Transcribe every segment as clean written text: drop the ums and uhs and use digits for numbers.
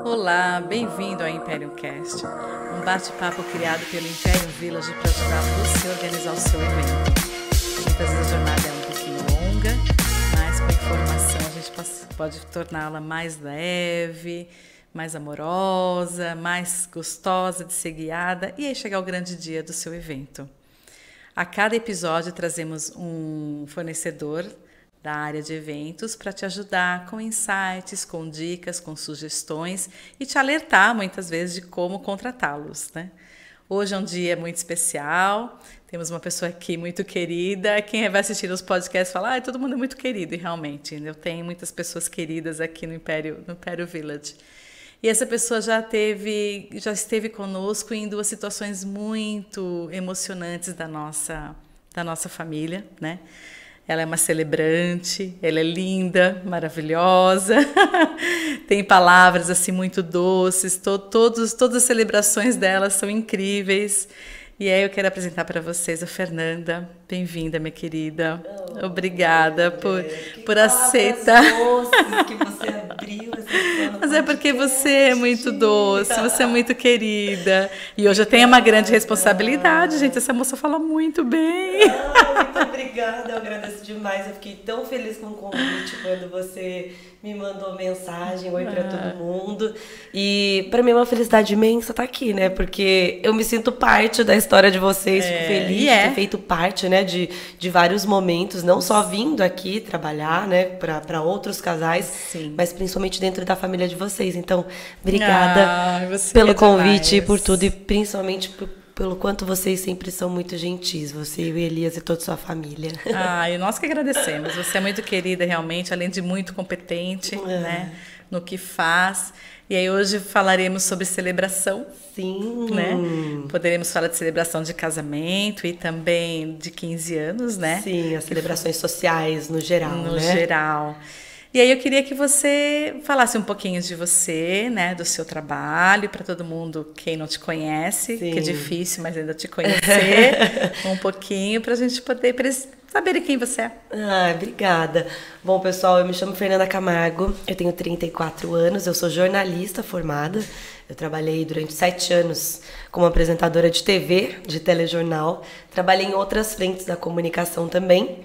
Olá, bem-vindo ao Imperium Cast, um bate-papo criado pelo Imperium Village para ajudar você a organizar o seu evento. Muitas vezes a jornada é um pouquinho longa, mas com a informação a gente pode torná-la mais leve, mais amorosa, mais gostosa de ser guiada e aí chegar ao grande dia do seu evento. A cada episódio trazemos um fornecedor da área de eventos para te ajudar com insights, com dicas, com sugestões e te alertar muitas vezes de como contratá-los, né? Hoje é um dia muito especial, temos uma pessoa aqui muito querida. Quem vai assistir os podcasts fala, todo mundo é muito querido, e realmente, eu tenho muitas pessoas queridas aqui no Imperium Village. E essa pessoa já esteve conosco em duas situações muito emocionantes da nossa família, né? Ela é uma celebrante, ela é linda, maravilhosa, tem palavras assim muito doces, todas as celebrações dela são incríveis. E aí eu quero apresentar para vocês a Fernanda. Bem-vinda, minha querida. Obrigada por aceitar. Doces que você abriu essa. Mas é porque você é muito doce, você é muito querida. E hoje eu tenho uma grande responsabilidade, gente. Essa moça fala muito bem. Muito obrigada, eu agradeço demais. Eu fiquei tão feliz com o convite quando você me mandou mensagem, oi para todo mundo. E para mim é uma felicidade imensa estar aqui, né? Porque eu me sinto parte da história de vocês, fico feliz de ter feito parte, né, de vários momentos, não só vindo aqui trabalhar, né, para outros casais, sim, mas principalmente dentro da família de vocês. Então, obrigada pelo convite e por tudo, e principalmente pelo quanto vocês sempre são muito gentis, você e o Elias e toda a sua família. E nós que agradecemos. Você é muito querida, realmente, além de muito competente, né, no que faz. E aí hoje falaremos sobre celebração. Sim. Né? Poderemos falar de celebração de casamento e também de 15 anos, né? Sim, as celebrações sociais no geral, no geral. E aí eu queria que você falasse um pouquinho de você, né, do seu trabalho, para todo mundo, quem não te conhece, sim, que é difícil, mas ainda te conhecer um pouquinho, para a gente poder saber quem você é. Obrigada. Bom, pessoal, eu me chamo Fernanda Camargo, eu tenho 34 anos, eu sou jornalista formada. Eu trabalhei durante 7 anos como apresentadora de TV, de telejornal. Trabalhei em outras frentes da comunicação também.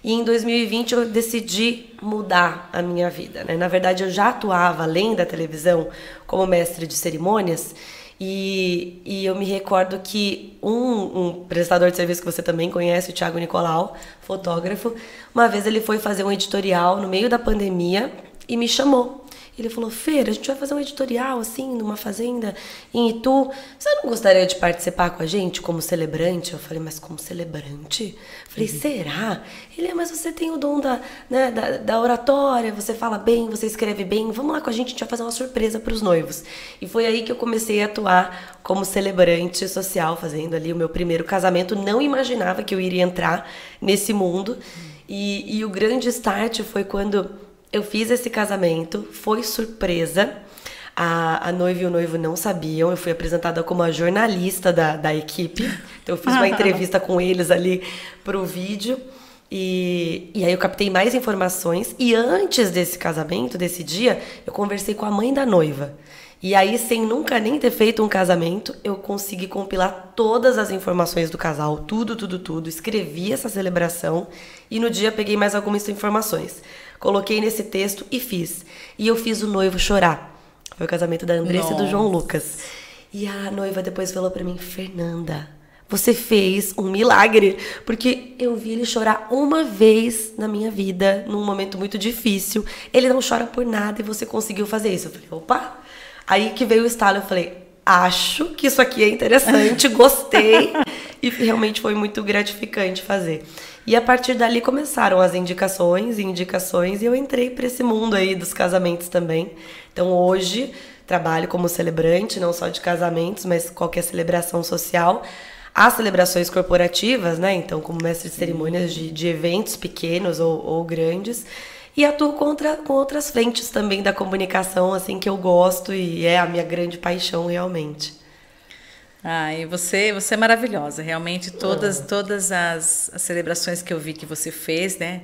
E em 2020 eu decidi mudar a minha vida, né? Na verdade, eu já atuava, além da televisão, como mestre de cerimônias. E eu me recordo que um prestador de serviço que você também conhece, o Thiago Nicolau, fotógrafo, uma vez ele foi fazer um editorial no meio da pandemia e me chamou. Ele falou, Fer, a gente vai fazer um editorial assim, numa fazenda em Itu. Você não gostaria de participar com a gente como celebrante? Eu falei, mas como celebrante? Eu falei, será? Ele, mas você tem o dom da oratória, você fala bem, você escreve bem. Vamos lá com a gente vai fazer uma surpresa para os noivos. E foi aí que eu comecei a atuar como celebrante social, fazendo ali o meu primeiro casamento. Não imaginava que eu iria entrar nesse mundo. E o grande start foi quando eu fiz esse casamento, foi surpresa, a noiva e o noivo não sabiam, eu fui apresentada como a jornalista da equipe, então eu fiz uma entrevista com eles ali pro vídeo, e aí eu captei mais informações, e antes desse casamento, desse dia, eu conversei com a mãe da noiva. E aí, sem nunca nem ter feito um casamento, eu consegui compilar todas as informações do casal, tudo, escrevi essa celebração, e no dia peguei mais algumas informações. Coloquei nesse texto e fiz. E eu fiz o noivo chorar. Foi o casamento da Andressa e do João Lucas. E a noiva depois falou pra mim, Fernanda, você fez um milagre. Porque eu vi ele chorar uma vez na minha vida, num momento muito difícil. Ele não chora por nada e você conseguiu fazer isso. Eu falei, opa. Aí que veio o estalo, eu falei, acho que isso aqui é interessante, gostei. E realmente foi muito gratificante fazer. E a partir dali começaram as indicações, e eu entrei para esse mundo aí dos casamentos também. Então hoje trabalho como celebrante, não só de casamentos, mas qualquer celebração social. As celebrações corporativas, né? Então como mestre de cerimônias de eventos pequenos ou grandes. E atuo com outras frentes também da comunicação, assim, que eu gosto e é a minha grande paixão realmente. E você é maravilhosa, realmente todas as celebrações que eu vi que você fez, né,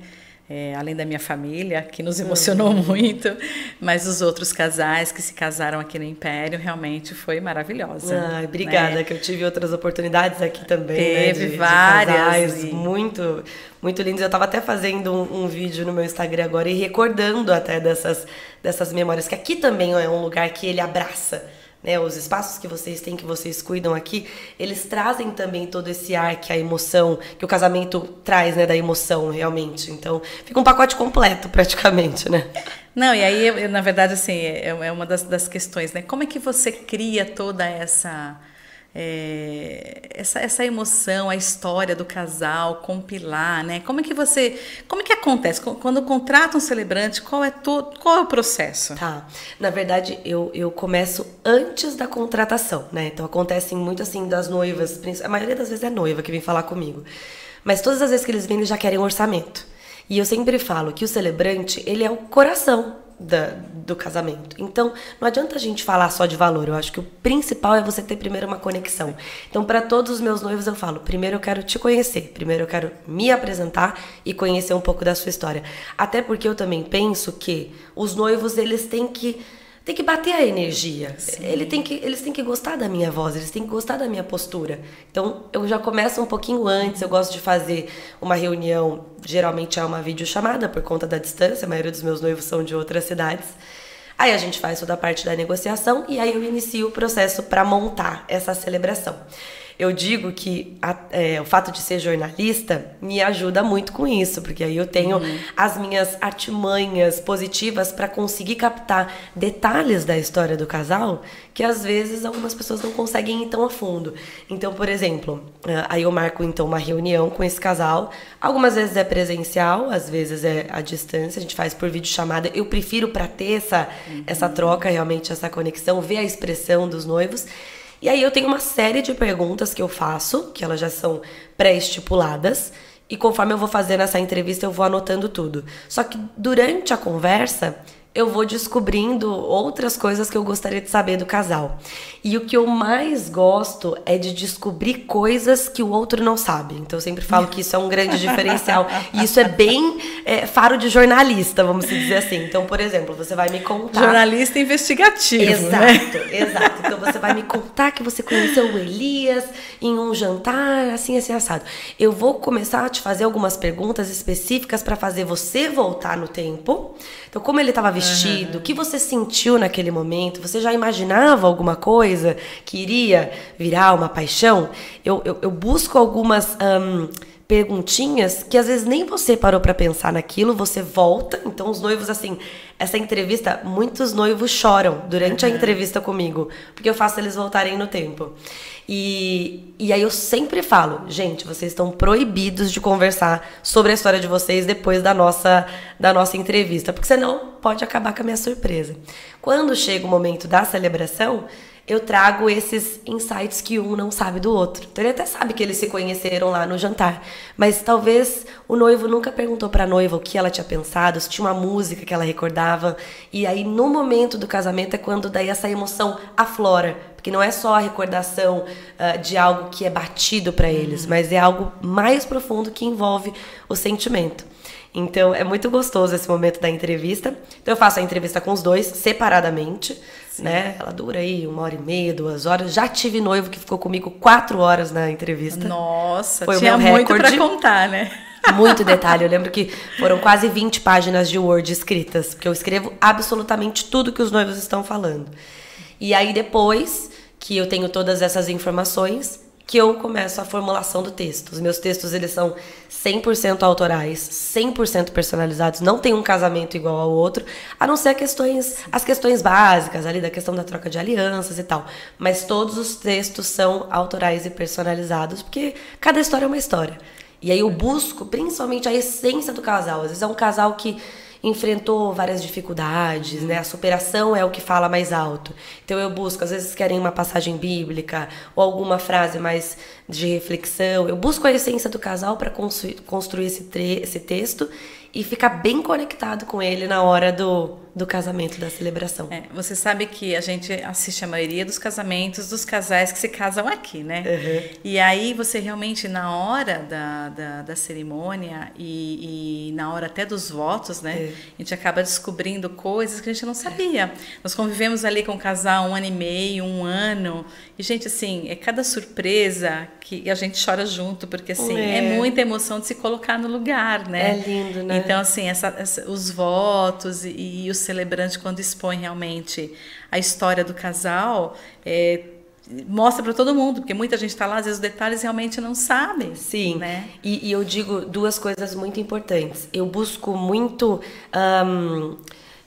além da minha família, que nos emocionou muito, mas os outros casais que se casaram aqui no Império, realmente foi maravilhosa. Obrigada, que eu tive outras oportunidades aqui também. Teve várias. De casais muito, muito lindos. Eu estava até fazendo um vídeo no meu Instagram agora e recordando até dessas memórias, que aqui também é um lugar que ele abraça. Né, os espaços que vocês têm, que vocês cuidam aqui, eles trazem também todo esse ar que a emoção, que o casamento traz, né, da emoção, realmente. Então, fica um pacote completo, praticamente, né? Não, e aí, na verdade, assim, é uma das questões, né? Como é que você cria toda essa emoção, a história do casal, compilar, né? Como é que acontece? Quando contrata um celebrante, qual é o processo? Tá, na verdade eu começo antes da contratação, né? Então acontece muito assim das noivas, a maioria das vezes é noiva que vem falar comigo, mas todas as vezes que eles vêm eles já querem um orçamento. E eu sempre falo que o celebrante, ele é o coração do casamento. Então, não adianta a gente falar só de valor. Eu acho que o principal é você ter primeiro uma conexão. Então, para todos os meus noivos eu falo, primeiro eu quero te conhecer, primeiro eu quero me apresentar e conhecer um pouco da sua história. Até porque eu também penso que os noivos, eles têm que bater a energia. Eles têm que gostar da minha voz, eles têm que gostar da minha postura. Então, eu já começo um pouquinho antes, eu gosto de fazer uma reunião, geralmente é uma videochamada por conta da distância, a maioria dos meus noivos são de outras cidades. Aí a gente faz toda a parte da negociação e aí eu inicio o processo para montar essa celebração. Eu digo que o fato de ser jornalista me ajuda muito com isso, porque aí eu tenho as minhas artimanhas positivas para conseguir captar detalhes da história do casal que às vezes algumas pessoas não conseguem ir tão a fundo. Então, por exemplo, aí eu marco então uma reunião com esse casal. Algumas vezes é presencial, às vezes é à distância, a gente faz por videochamada. Eu prefiro para ter essa troca, realmente essa conexão, ver a expressão dos noivos. E aí eu tenho uma série de perguntas que eu faço, que elas já são pré-estipuladas, e conforme eu vou fazendo essa entrevista eu vou anotando tudo. Só que durante a conversa eu vou descobrindo outras coisas que eu gostaria de saber do casal. E o que eu mais gosto é de descobrir coisas que o outro não sabe. Então eu sempre falo que isso é um grande diferencial. E isso é bem faro de jornalista, vamos dizer assim. Então, por exemplo, você vai me contar... Jornalista investigativo, exato, né? Exato. Então você vai me contar que você conheceu o Elias em um jantar, assim, assado. Eu vou começar a te fazer algumas perguntas específicas para fazer você voltar no tempo. Então, como ele estava vestido, o que você sentiu naquele momento? Você já imaginava alguma coisa que iria virar uma paixão? Eu busco algumas perguntinhas que às vezes nem você parou para pensar naquilo, você volta. Então, os noivos, assim, essa entrevista, muitos noivos choram durante a entrevista comigo, porque eu faço eles voltarem no tempo. E aí eu sempre falo, gente, vocês estão proibidos de conversar sobre a história de vocês depois da nossa entrevista, porque senão pode acabar com a minha surpresa. Quando chega o momento da celebração, eu trago esses insights que um não sabe do outro. Então ele até sabe que eles se conheceram lá no jantar, mas talvez o noivo nunca perguntou pra noiva o que ela tinha pensado, se tinha uma música que ela recordava. E aí no momento do casamento é quando daí essa emoção aflora, porque não é só a recordação de algo que é batido pra eles, mas é algo mais profundo que envolve o sentimento. Então, é muito gostoso esse momento da entrevista. Então, eu faço a entrevista com os dois, separadamente, né? Ela dura aí 1h30, 2 horas. Já tive noivo que ficou comigo 4 horas na entrevista. Nossa, foi tinha muito pra contar, né? Muito detalhe. Eu lembro que foram quase 20 páginas de Word escritas, porque eu escrevo absolutamente tudo que os noivos estão falando. E aí, depois que eu tenho todas essas informações, que eu começo a formulação do texto. Os meus textos, eles são 100% autorais, 100% personalizados, não tem um casamento igual ao outro, a não ser as questões básicas ali da questão da troca de alianças e tal. Mas todos os textos são autorais e personalizados, porque cada história é uma história. E aí eu busco principalmente a essência do casal. Às vezes é um casal que enfrentou várias dificuldades, né? A superação é o que fala mais alto. Então eu busco, às vezes querem uma passagem bíblica ou alguma frase mais de reflexão. Eu busco a essência do casal para construir esse texto e ficar bem conectado com ele na hora do casamento, da celebração. Você sabe que a gente assiste a maioria dos casamentos dos casais que se casam aqui, né? Uhum. E aí você realmente, na hora da cerimônia e na hora até dos votos, né? A gente acaba descobrindo coisas que a gente não sabia. Nós convivemos ali com o casal 1 ano e meio, 1 ano. E, gente, assim, é cada surpresa que a gente chora junto, porque, assim, é muita emoção de se colocar no lugar, né? É lindo, né? Então, assim, os votos e o celebrante, quando expõe realmente a história do casal, mostra para todo mundo, porque muita gente está lá, às vezes os detalhes realmente não sabem. Sim, né? E eu digo 2 coisas muito importantes. Eu busco muito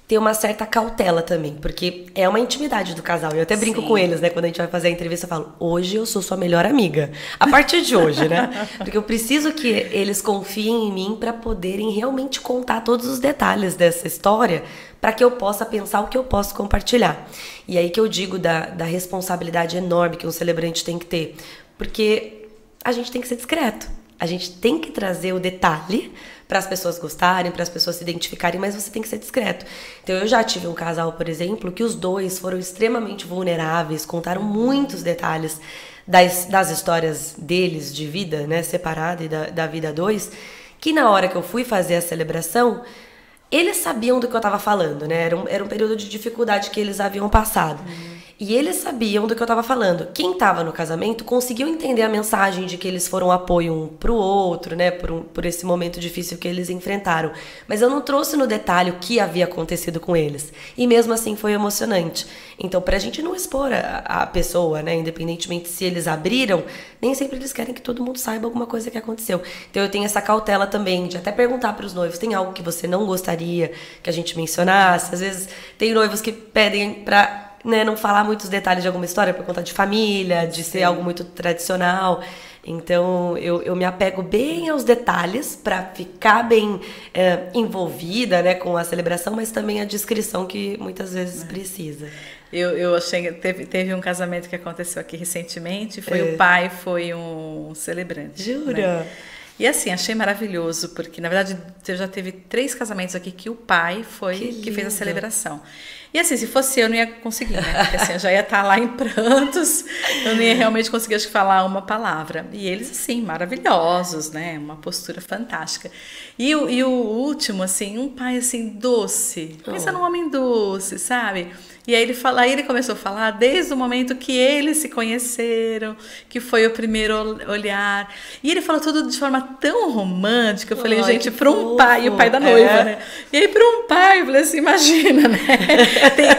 ter uma certa cautela também, porque é uma intimidade do casal. Eu até brinco com eles, né? Quando a gente vai fazer a entrevista, eu falo, hoje eu sou sua melhor amiga. A partir de hoje, né? Porque eu preciso que eles confiem em mim para poderem realmente contar todos os detalhes dessa história, para que eu possa pensar o que eu posso compartilhar. E aí que eu digo da responsabilidade enorme que um celebrante tem que ter. Porque a gente tem que ser discreto. A gente tem que trazer o detalhe para as pessoas gostarem, para as pessoas se identificarem, mas você tem que ser discreto. Então, eu já tive um casal, por exemplo, que os 2 foram extremamente vulneráveis, contaram muitos detalhes das histórias deles de vida, né, separada, e da vida 2, que na hora que eu fui fazer a celebração, eles sabiam do que eu estava falando, né? Era um período de dificuldade que eles haviam passado. E eles sabiam do que eu estava falando. Quem estava no casamento conseguiu entender a mensagem de que eles foram apoio um pro outro, né? Por esse momento difícil que eles enfrentaram. Mas eu não trouxe no detalhe o que havia acontecido com eles. E mesmo assim foi emocionante. Então, pra gente não expor a pessoa, né? Independentemente se eles abriram, nem sempre eles querem que todo mundo saiba alguma coisa que aconteceu. Então, eu tenho essa cautela também de até perguntar pros noivos, tem algo que você não gostaria que a gente mencionasse? Às vezes, tem noivos que pedem pra... né, não falar muitos detalhes de alguma história por conta de família, de ser algo muito tradicional. Então, eu me apego bem aos detalhes para ficar bem envolvida, né, com a celebração, mas também a descrição que muitas vezes precisa. Eu achei, teve um casamento que aconteceu aqui recentemente, o pai foi um celebrante. Jura? Né? E assim, achei maravilhoso, porque na verdade já teve 3 casamentos aqui que o pai foi que fez a celebração. E assim, se fosse eu não ia conseguir, né? Porque assim, eu já ia estar lá em prantos, eu não ia realmente conseguir, acho que, falar uma palavra. E eles, assim, maravilhosos, né? Uma postura fantástica. E o último, assim, um pai, assim, doce. Pensa num homem doce, sabe? E aí ele começou a falar desde o momento que eles se conheceram, que foi o primeiro olhar. E ele falou tudo de forma tão romântica. Eu falei, gente, para um pai, e o pai da noiva, né? E aí, para um pai, eu falei assim, imagina, né?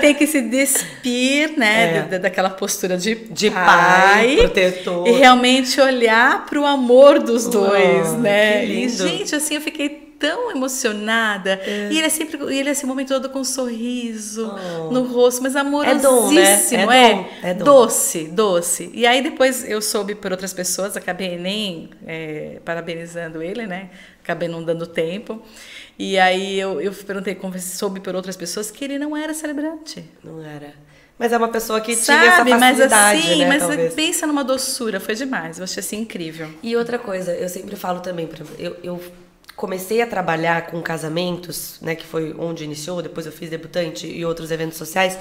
Tem que se despir, né? Daquela postura de pai, protetor. E realmente olhar para o amor dos dois, né? Que lindo. E, gente, assim, eu fiquei tão emocionada. E ele é esse momento todo com um sorriso no rosto, mas amorosíssimo. É dom. Doce. E aí depois eu soube por outras pessoas, acabei nem parabenizando ele, né? Acabei não dando tempo. E aí eu perguntei, soube por outras pessoas que ele não era celebrante. Não era. Mas é uma pessoa que tinha essa facilidade, mas assim, né? Mas talvez. Pensa numa doçura, foi demais. Eu achei assim incrível. E outra coisa, eu sempre falo também, por exemplo, eu comecei a trabalhar com casamentos, né, que foi onde iniciou, depois eu fiz debutante e outros eventos sociais,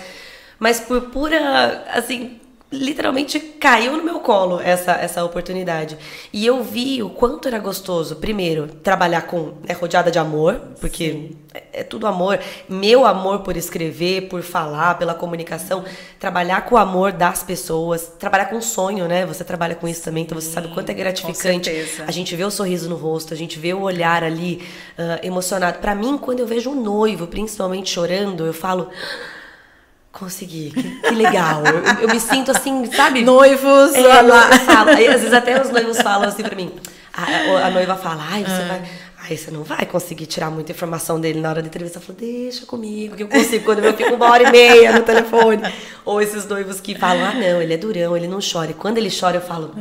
mas por pura, assim, literalmente caiu no meu colo essa oportunidade. E eu vi o quanto era gostoso, primeiro, trabalhar com, rodeada de amor, porque é tudo amor, meu amor por escrever, por falar, pela comunicação, trabalhar com o amor das pessoas, trabalhar com sonho, né? Você trabalha com isso também, então você sabe o quanto é gratificante. A gente vê o sorriso no rosto, a gente vê o olhar ali emocionado. Pra mim, quando eu vejo um noivo, principalmente chorando, eu falo... Consegui, que legal. Eu me sinto assim, sabe? Noivos, olha lá. Aí, às vezes até os noivos falam assim pra mim. A noiva fala, você não vai conseguir tirar muita informação dele na hora da entrevista. Eu falo, deixa comigo, que eu consigo. Quando eu fico 1h30 no telefone. Ou esses noivos que falam, não, ele é durão, ele não chora. E quando ele chora, eu falo...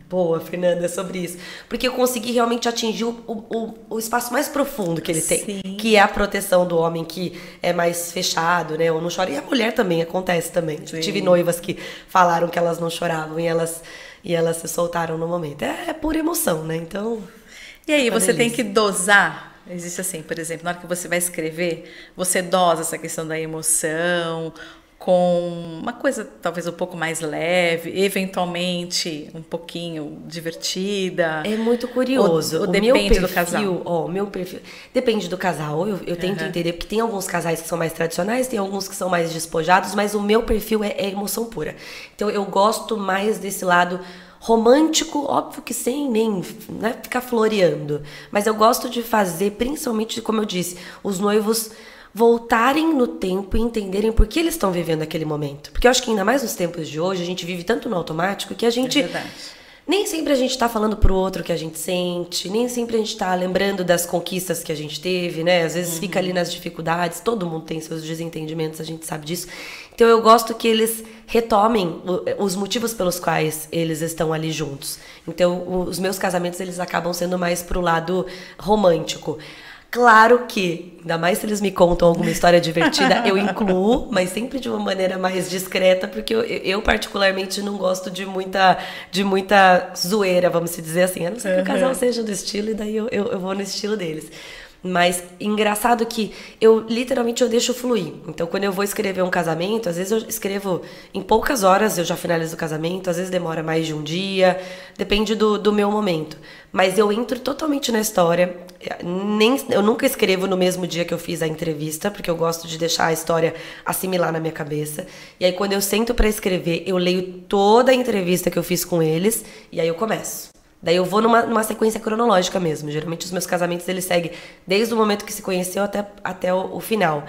Boa, Fernanda, é sobre isso. Porque eu consegui realmente atingir o espaço mais profundo que ele tem. Que é a proteção do homem que é mais fechado, né? Ou não chora. E a mulher também, acontece também. Sim. Tive noivas que falaram que elas não choravam e elas se soltaram no momento. É pura emoção, né? Então... E aí, você tem que dosar Existe assim, por exemplo, na hora que você vai escrever, você dosa essa questão da emoção com uma coisa talvez um pouco mais leve, eventualmente um pouquinho divertida. É muito curioso. Ou depende do casal? O meu perfil depende do casal. Eu tento entender, porque tem alguns casais que são mais tradicionais, tem alguns que são mais despojados, mas o meu perfil é emoção pura. Então eu gosto mais desse lado romântico, óbvio que sem nem, né, ficar floreando. Mas eu gosto de fazer, principalmente, como eu disse, os noivos voltarem no tempo e entenderem por que eles estão vivendo aquele momento. Porque eu acho que ainda mais nos tempos de hoje, a gente vive tanto no automático que a gente... É verdade. Nem sempre a gente tá falando pro outro o que a gente sente, nem sempre a gente tá lembrando das conquistas que a gente teve, né? Às vezes fica ali nas dificuldades, todo mundo tem seus desentendimentos, a gente sabe disso. Então eu gosto que eles retomem os motivos pelos quais eles estão ali juntos. Então os meus casamentos, eles acabam sendo mais pro lado romântico. Claro que, ainda mais se eles me contam alguma história divertida, eu incluo, mas sempre de uma maneira mais discreta, porque eu particularmente não gosto de muita zoeira, vamos dizer assim. A não ser que o casal seja do estilo, e daí eu vou no estilo deles. Mas engraçado que eu literalmente eu deixo fluir. Então quando eu vou escrever um casamento, às vezes eu escrevo em poucas horas, eu já finalizo o casamento, às vezes demora mais de um dia, depende do meu momento. Mas eu entro totalmente na história. Eu nunca escrevo no mesmo dia que eu fiz a entrevista, porque eu gosto de deixar a história assimilar na minha cabeça. E aí quando eu sento para escrever, eu leio toda a entrevista que eu fiz com eles e aí eu começo. Daí eu vou numa sequência cronológica mesmo. Geralmente os meus casamentos, eles seguem desde o momento que se conheceu até o final.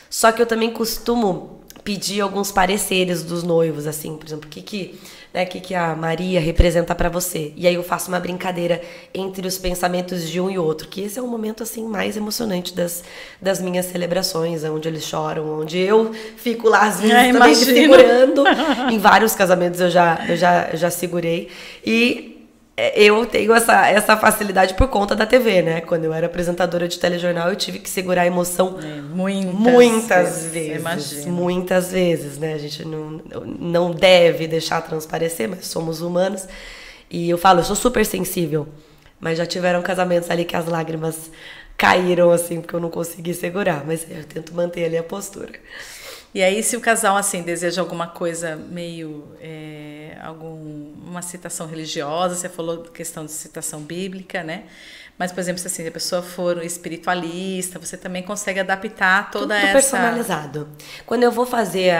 Só que eu também costumo pedir alguns pareceres dos noivos, assim, por exemplo, o que a Maria representa pra você? E aí eu faço uma brincadeira entre os pensamentos de um e outro, que esse é o momento, assim, mais emocionante das minhas celebrações, onde eles choram, onde eu fico lá, às vezes, também me segurando. Em vários casamentos eu já segurei. E eu tenho essa facilidade por conta da TV, né? Quando eu era apresentadora de telejornal, eu tive que segurar a emoção muitas vezes. Imagina. Muitas vezes, né? A gente não deve deixar transparecer, mas somos humanos. E eu falo, eu sou super sensível. Mas já tiveram casamentos ali que as lágrimas caíram, assim, porque eu não consegui segurar. Mas eu tento manter ali a postura. E aí, se o casal, assim, deseja alguma coisa meio... uma citação religiosa, você falou questão de citação bíblica, né? Mas, por exemplo, se assim, a pessoa for espiritualista, você também consegue adaptar toda essa... Tudo personalizado. Quando eu vou fazer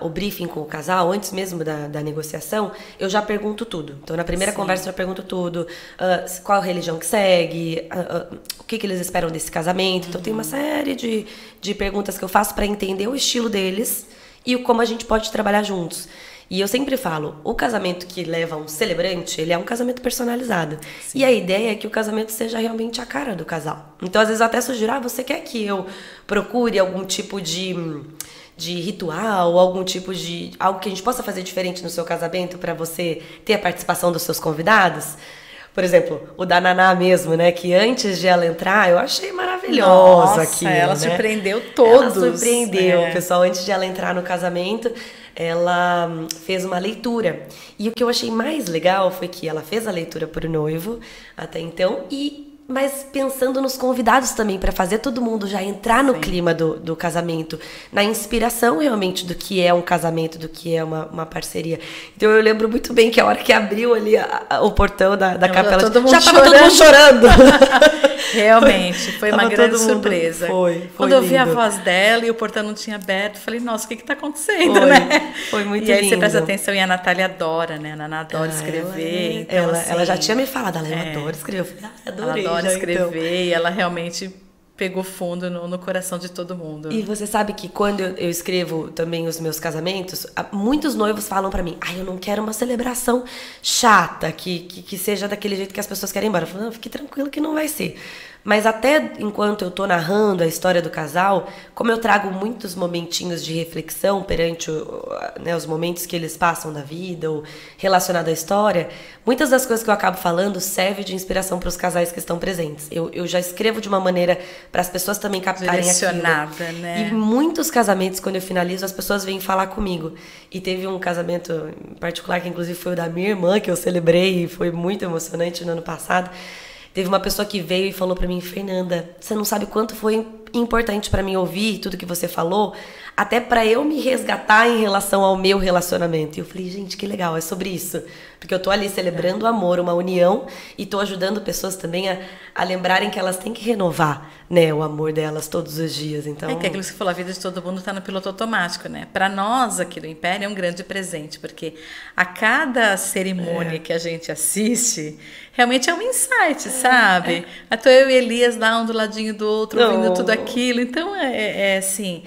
o briefing com o casal, antes mesmo da negociação, eu já pergunto tudo. Então, na primeira conversa, eu já pergunto tudo. Qual religião que segue, o que eles esperam desse casamento. Então, tem uma série de perguntas que eu faço para entender o estilo deles e como a gente pode trabalhar juntos. E eu sempre falo, o casamento que leva um celebrante, ele é um casamento personalizado. Sim. E a ideia é que o casamento seja realmente a cara do casal. Então, às vezes, eu até sugiro, você quer que eu procure algum tipo de ritual, algum tipo de... algo que a gente possa fazer diferente no seu casamento para você ter a participação dos seus convidados? Por exemplo, o da Naná mesmo, né? Que antes de ela entrar, eu achei maravilhoso aqui. Ela surpreendeu todos. Ela surpreendeu, pessoal. Antes de ela entrar no casamento, ela fez uma leitura. E o que eu achei mais legal foi que ela fez a leitura para o noivo, até então, mas pensando nos convidados também, para fazer todo mundo já entrar no clima do casamento, na inspiração realmente do que é um casamento, do que é uma parceria. Então eu lembro muito bem que a hora que abriu ali o portão da capela, já estava todo mundo chorando. Realmente, foi uma grande surpresa. Foi Quando eu vi a voz dela e o portão não tinha aberto, falei, nossa, o que está acontecendo, né? Foi muito lindo. E aí você presta atenção, e a Natália adora, né? A Naná adora escrever. Então, ela já tinha me falado, ela adora escrever. Eu falei, adorei. Ela adora escrever, e ela realmente pegou fundo no coração de todo mundo. E você sabe que quando eu escrevo também os meus casamentos, muitos noivos falam pra mim, eu não quero uma celebração chata, que seja daquele jeito que as pessoas querem ir embora. Eu falo, não, fique tranquilo que não vai ser. Mas até enquanto eu tô narrando a história do casal, como eu trago muitos momentinhos de reflexão perante os momentos que eles passam na vida ou relacionado à história, muitas das coisas que eu acabo falando servem de inspiração para os casais que estão presentes. Eu já escrevo de uma maneira para as pessoas também captarem direcionada, aquilo. Né? E muitos casamentos, quando eu finalizo, as pessoas vêm falar comigo. E teve um casamento em particular, que inclusive foi o da minha irmã, que eu celebrei e foi muito emocionante no ano passado. Teve uma pessoa que veio e falou pra mim, Fernanda, você não sabe quanto foi importante pra mim ouvir tudo que você falou, até pra eu me resgatar em relação ao meu relacionamento. E eu falei, gente, que legal, é sobre isso. Porque eu tô ali celebrando o amor, uma união, e tô ajudando pessoas também a lembrarem que elas têm que renovar, né, o amor delas todos os dias. Então, que aquilo que você falou, a vida de todo mundo está no piloto automático, né? Para nós aqui do Império é um grande presente, porque a cada cerimônia que a gente assiste, realmente é um insight, sabe? Tô eu e Elias lá, um do ladinho do outro, ouvindo tudo aquilo. Então, assim...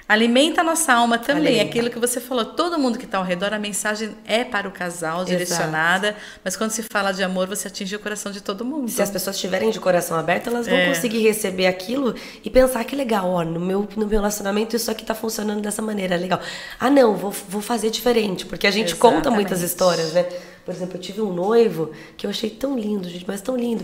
Alimenta a nossa alma também, aquilo que você falou. Todo mundo que está ao redor, a mensagem é para o casal, direcionada. Mas quando se fala de amor, você atinge o coração de todo mundo. Se as pessoas estiverem de coração aberto, elas vão conseguir receber aquilo e pensar que legal, ó, no meu relacionamento isso aqui está funcionando dessa maneira, legal. Ah, não, vou fazer diferente, porque a gente conta muitas histórias, né? Por exemplo, eu tive um noivo que eu achei tão lindo, gente, mas tão lindo.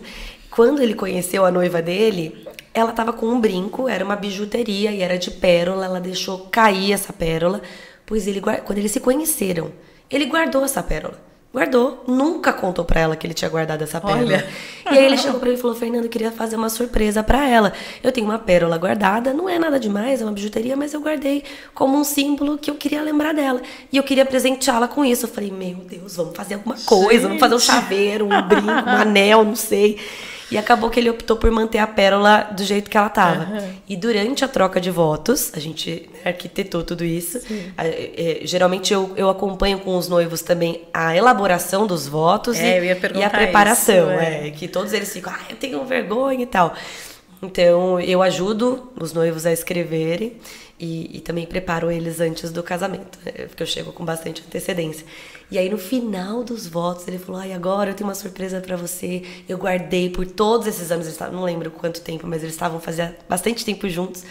Quando ele conheceu a noiva dele, ela estava com um brinco, era uma bijuteria e era de pérola, ela deixou cair essa pérola, pois quando eles se conheceram, ele guardou essa pérola. Guardou, nunca contou pra ela que ele tinha guardado essa pérola. Olha. E aí ele chegou pra mim e falou, Fernando, eu queria fazer uma surpresa pra ela. Eu tenho uma pérola guardada, não é nada demais, é uma bijuteria, mas eu guardei como um símbolo que eu queria lembrar dela. E eu queria presenteá-la com isso. Eu falei, meu Deus, vamos fazer alguma coisa, vamos fazer um chaveiro, um brinco, um anel, não sei. E acabou que ele optou por manter a pérola do jeito que ela estava. E durante a troca de votos, a gente arquitetou tudo isso. Geralmente eu acompanho com os noivos também a elaboração dos votos e a preparação. Que todos eles ficam, eu tenho vergonha e tal. Então, eu ajudo os noivos a escreverem e também preparo eles antes do casamento, né? Porque eu chego com bastante antecedência. E aí, no final dos votos, ele falou, agora eu tenho uma surpresa pra você. Eu guardei por todos esses anos, não lembro quanto tempo, mas eles estavam fazendo bastante tempo juntos.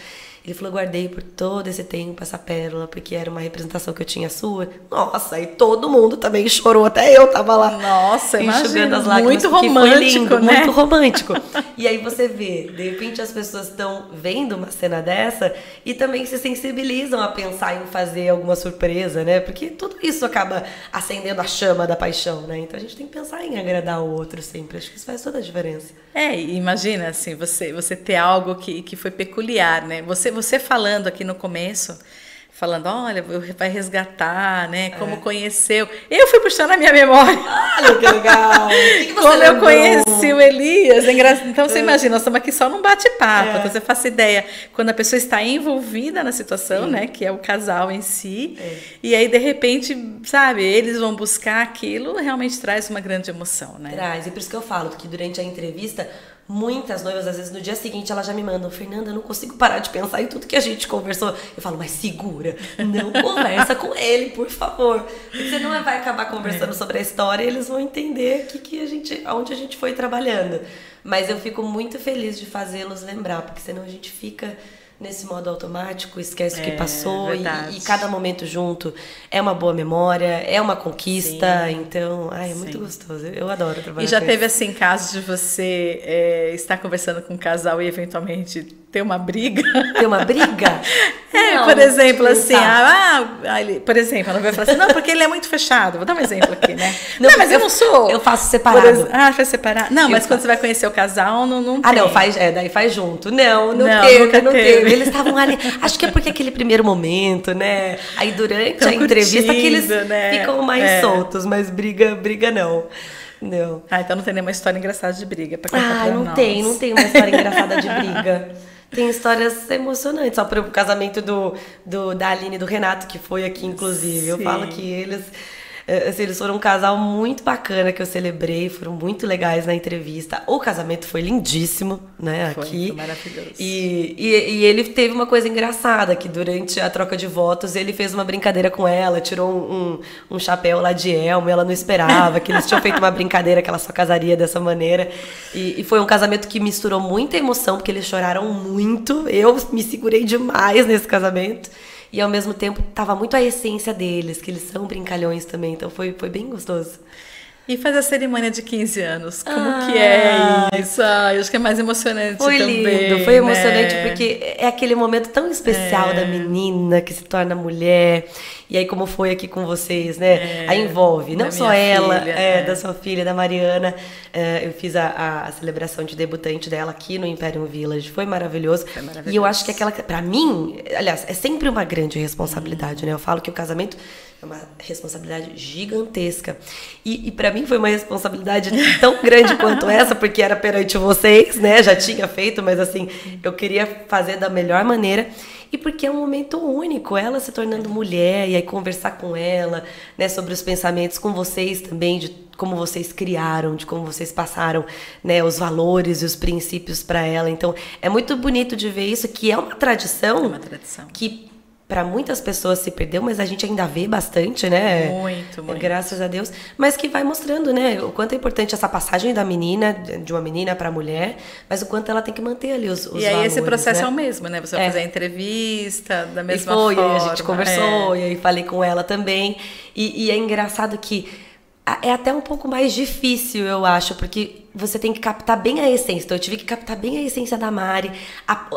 Ele falou, guardei por todo esse tempo essa pérola, porque era uma representação que eu tinha sua. Nossa, e todo mundo também chorou, até eu tava lá. Nossa, enxugando as lágrimas, muito romântico, foi lindo, né? Muito romântico. E aí você vê, de repente as pessoas estão vendo uma cena dessa e também se sensibilizam a pensar em fazer alguma surpresa, né? Porque tudo isso acaba acendendo a chama da paixão, né? Então a gente tem que pensar em agradar o outro sempre. Acho que isso faz toda a diferença. Imagina, assim, você ter algo que foi peculiar, né? Você falando aqui no começo, falando, olha, vai resgatar, né? Como conheceu. Eu fui puxando a minha memória. Olha que legal. Como eu conheci o Elias. Então, você imagina, nós estamos aqui só num bate-papo. Então, você faz ideia, quando a pessoa está envolvida na situação, né? Que é o casal em si. E aí, de repente, sabe, eles vão buscar aquilo, realmente traz uma grande emoção, né? Traz. E por isso que eu falo que durante a entrevista, muitas noivas, às vezes, no dia seguinte, elas já me mandam, Fernanda, eu não consigo parar de pensar em tudo que a gente conversou. Eu falo, mas segura, não conversa com ele, por favor. Porque você não vai acabar conversando sobre a história e eles vão entender onde a gente foi trabalhando. Mas eu fico muito feliz de fazê-los lembrar, porque senão a gente fica nesse modo automático, esquece o que passou e cada momento junto é uma boa memória, é uma conquista, então, é muito gostoso, eu adoro trabalhar. E já teve assim casos de você estar conversando com um casal e eventualmente ter uma briga? Ter uma briga? Não, por exemplo, assim, por exemplo, ela vai falar assim, não, porque ele é muito fechado, vou dar um exemplo aqui, né? Não, mas eu não sou. Eu faço separado. Faz separado. Não, mas quando você vai conhecer o casal, não tem. Não, daí faz junto. Não teve. Eles estavam ali, acho que é porque aquele primeiro momento, né? Aí durante a entrevista que eles ficam mais soltos, mas briga não. Não. Então não tem nenhuma história engraçada de briga pra contar pra nós. Não tem uma história engraçada de briga. Tem histórias emocionantes. Só pro casamento da Aline e do Renato, que foi aqui, inclusive. Eu falo que eles foram um casal muito bacana que eu celebrei, foram muito legais na entrevista. O casamento foi lindíssimo, né, aqui. Foi maravilhoso. E ele teve uma coisa engraçada, que durante a troca de votos, ele fez uma brincadeira com ela, tirou um chapéu lá de elmo, ela não esperava, que eles tinham feito uma brincadeira que ela só casaria dessa maneira. E foi um casamento que misturou muita emoção, porque eles choraram muito. Eu me segurei demais nesse casamento. E ao mesmo tempo tava muito a essência deles, que eles são brincalhões também, então foi bem gostoso. E fazer a cerimônia de 15 anos, como que é isso? Eu acho que é mais emocionante foi também. Lindo, foi emocionante, né? porque é aquele momento tão especial da menina que se torna mulher. E aí, como foi aqui com vocês, né? Aí envolve não só ela, da sua filha, da Mariana. Eu fiz a celebração de debutante dela aqui no Imperium Village. Foi maravilhoso. E eu acho que pra mim, aliás, é sempre uma grande responsabilidade, né? Eu falo que o casamento é uma responsabilidade gigantesca. E pra mim foi uma responsabilidade tão grande quanto essa, porque era perante vocês, né? Já tinha feito, mas assim, eu queria fazer da melhor maneira. E porque é um momento único, ela se tornando mulher, e aí conversar com ela, né, sobre os pensamentos com vocês também, de como vocês criaram, de como vocês passaram, né, os valores e os princípios para ela. Então, é muito bonito de ver isso, que é uma tradição, que para muitas pessoas se perdeu, mas a gente ainda vê bastante, né? Muito. Graças a Deus. Mas que vai mostrando, né? O quanto é importante essa passagem da menina, de uma menina para a mulher, mas o quanto ela tem que manter ali os valores. E aí esse processo né? é o mesmo, né? Você vai fazer a entrevista da mesma forma. E aí a gente conversou, e aí falei com ela também. E é engraçado que é até um pouco mais difícil, eu acho, porque você tem que captar bem a essência. Então, eu tive que captar bem a essência da Mari.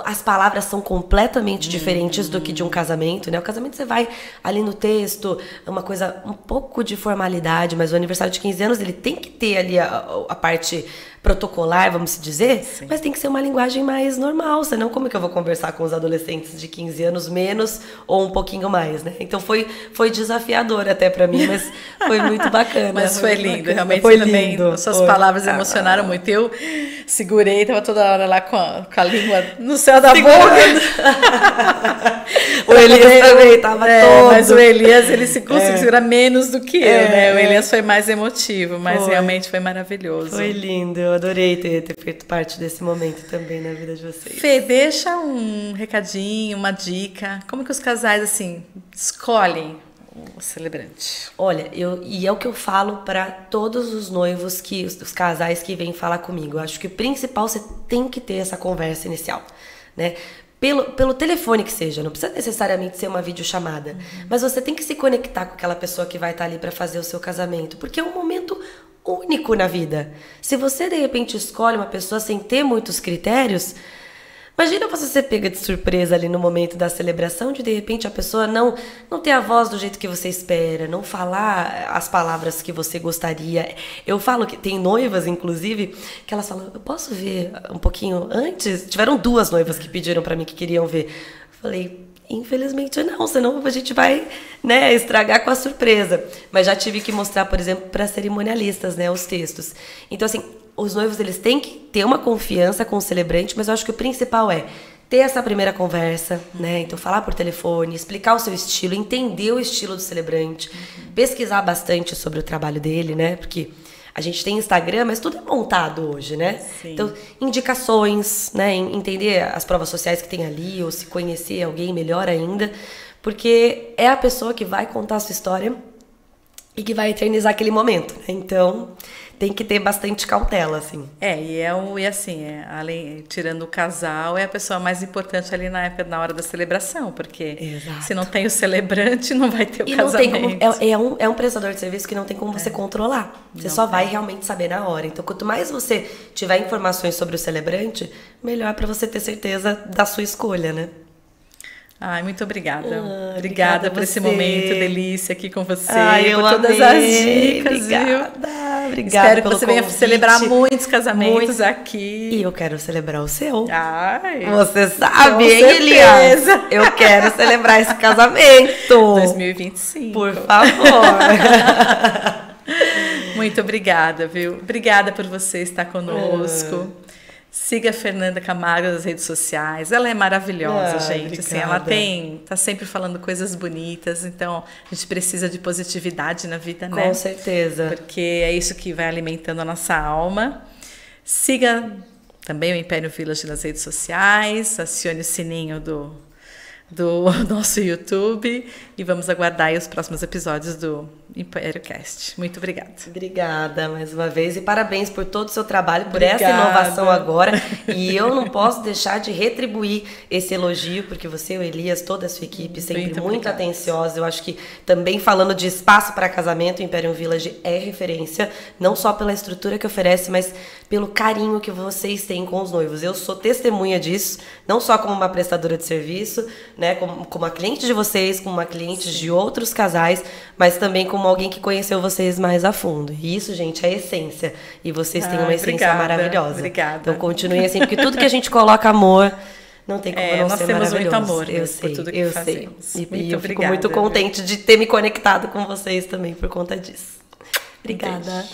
As palavras são completamente diferentes do que de um casamento, né? O casamento você vai ali no texto, uma coisa, um pouco de formalidade, mas o aniversário de 15 anos, ele tem que ter ali a parte protocolar, vamos dizer, sim, mas tem que ser uma linguagem mais normal, senão como é que eu vou conversar com os adolescentes de 15 anos menos ou um pouquinho mais, né? Então foi desafiador até pra mim, mas foi muito bacana. Mas foi lindo, bacana. Realmente foi também, lindo. Suas palavras emocionaram muito. Eu segurei, tava toda hora lá com a língua no céu da boca. O Elias também tava todo. Mas o Elias, ele se conseguiu segurar menos do que eu, né? O Elias foi mais emotivo, mas realmente foi maravilhoso. Foi lindo, eu adorei ter feito parte desse momento também na vida de vocês. Fê, deixa um recadinho, uma dica. Como que os casais, assim, escolhem o celebrante? Olha, é o que eu falo para todos os noivos, os casais que vêm falar comigo. Eu acho que o principal, você tem que ter essa conversa inicial, né? Pelo telefone que seja, não precisa necessariamente ser uma videochamada, mas você tem que se conectar com aquela pessoa que vai estar ali para fazer o seu casamento, porque é um momento único na vida. Se você de repente escolhe uma pessoa sem ter muitos critérios, imagina você ser pega de surpresa ali no momento da celebração, de repente a pessoa não ter a voz do jeito que você espera, não falar as palavras que você gostaria. Eu falo que tem noivas, inclusive, que elas falam, eu posso ver um pouquinho antes? Tiveram 2 noivas que pediram para mim que queriam ver. Eu falei, infelizmente não, senão a gente vai, né, estragar com a surpresa. Mas já tive que mostrar, por exemplo, para cerimonialistas, né, os textos. Então, assim, os noivos, eles têm que ter uma confiança com o celebrante, mas eu acho que o principal é ter essa primeira conversa, né? Então, falar por telefone, explicar o seu estilo, entender o estilo do celebrante, pesquisar bastante sobre o trabalho dele, né? Porque a gente tem Instagram, mas tudo é montado hoje, né? Sim. Então, indicações, né? Entender as provas sociais que tem ali, ou se conhecer alguém melhor ainda, porque é a pessoa que vai contar a sua história e que vai eternizar aquele momento, né? Então, tem que ter bastante cautela, assim. Além, tirando o casal, é a pessoa mais importante ali na hora da celebração, porque se não tem o celebrante, não vai ter o casamento. Não tem como, é um prestador de serviço que não tem como você controlar. Você só vai realmente saber na hora. Então, quanto mais você tiver informações sobre o celebrante, melhor para você ter certeza da sua escolha, né? Ai, muito obrigada. Obrigada por esse momento delícia aqui com você, por todas as dicas, viu? Obrigada. Espero que você venha celebrar muitos casamentos aqui. E eu quero celebrar o seu. Ai, você sabe, hein, Elias? Eu quero celebrar esse casamento. 2025. Por favor. Muito obrigada, viu? Obrigada por você estar conosco. Siga a Fernanda Camargo nas redes sociais. Ela é maravilhosa, gente. Assim, ela tá sempre falando coisas bonitas. Então, a gente precisa de positividade na vida, né? Com certeza. Porque é isso que vai alimentando a nossa alma. Siga também o Imperium Village nas redes sociais. Acione o sininho do nosso YouTube. E vamos aguardar aí os próximos episódios do ImpérioCast. Muito obrigada. Obrigada mais uma vez e parabéns por todo o seu trabalho, por essa inovação agora. E eu não posso deixar de retribuir esse elogio, porque você, o Elias, toda a sua equipe, sempre muito atenciosa. Eu acho que também falando de espaço para casamento, o Imperium Village é referência, não só pela estrutura que oferece, mas pelo carinho que vocês têm com os noivos. Eu sou testemunha disso, não só como uma prestadora de serviço, né, como uma cliente de vocês, como uma cliente de outros casais, mas também como alguém que conheceu vocês mais a fundo. E isso, gente, é a essência. E vocês têm uma essência maravilhosa. Obrigada. Então continuem assim, porque tudo que a gente coloca amor, não tem como não ser maravilhoso. Nós temos muito amor eu sei, por tudo que fazemos. E eu fico muito contente de ter me conectado com vocês também por conta disso. Obrigada.